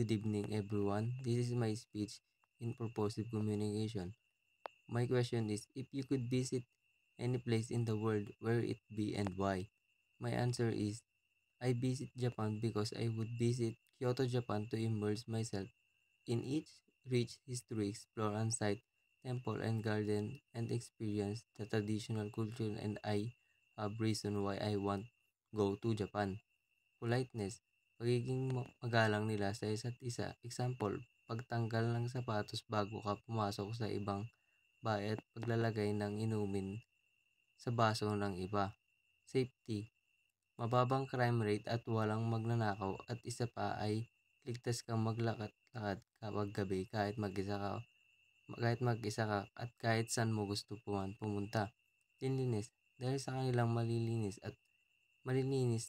good evening everyone. This is my speech in purposive communication. My question is, if you could visit any place in the world, where it be and why? My answer is, I visit Japan because I would visit Kyoto, Japan to immerse myself in its rich history, explore on-site temple and garden, and experience the traditional culture. And I have reason why I want go to Japan. Politeness, pagiging magalang nila sa isa't isa. Example, pagtanggal ng sapatos bago ka pumasok sa ibang bahay at paglalagay ng inumin sa baso ng iba. Safety, mababang crime rate at walang magnanakaw, at isa pa ay ligtas kang maglakad-lakad kapag gabi kahit mag-isa ka at kahit saan mo gusto pumunta. Cleanliness, dahil sa kanilang malilinis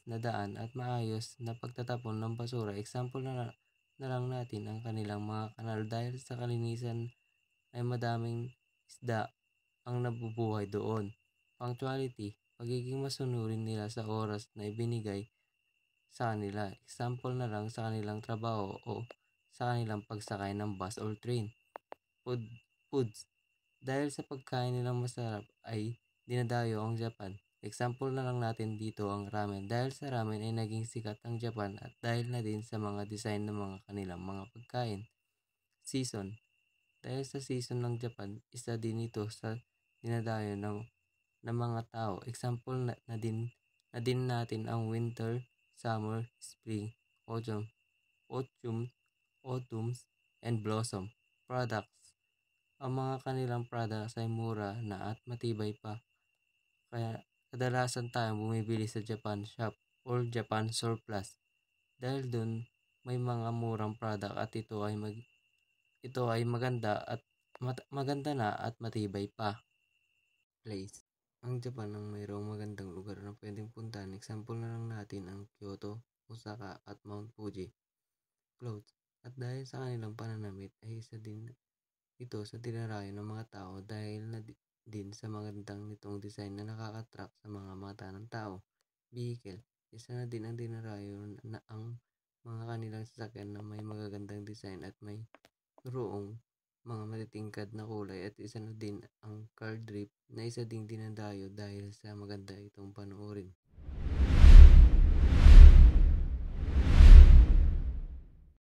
na daan at maayos na pagtatapon ng basura. Example na lang natin ang kanilang mga kanal. Dahil sa kalinisan ay madaming isda ang nabubuhay doon. Punctuality, pagiging masunurin nila sa oras na ibinigay sa kanila. Example na lang sa kanilang trabaho o sa kanilang pagsakay ng bus or train. Foods, dahil sa pagkain nilang masarap ay dinadayo ang Japan. Example na lang natin dito ang ramen. Dahil sa ramen ay naging sikat ang Japan at dahil na din sa mga design ng mga kanilang mga pagkain. Season, dahil sa season ng Japan, isa din ito sa dinadayo ng mga tao. Example na din natin ang winter, summer, spring, autumns, and blossom. Products, ang mga kanilang products ay mura na at matibay pa. Kaya kadalasan tayong bumibili sa Japan shop or Japan surplus. Dahil dun may mga murang product at ito ay maganda na at matibay pa. Place, ang Japan ang mayroong magandang lugar na pwedeng puntahan. Example na lang natin ang Kyoto, Osaka at Mount Fuji. Clothes, at dahil sa kanilang pananamit ay isa din ito sa dinarayo ng mga tao dahil na din sa magandang nitong design na nakaka-attract sa mga mata ng tao. Vehicle, isa na din ang dinarayo na ang mga kanilang sasakyan na may magagandang design at may roong mga matitingkad na kulay, at isa na din ang car drift na isa ding dinadayo dahil sa maganda itong panoorin.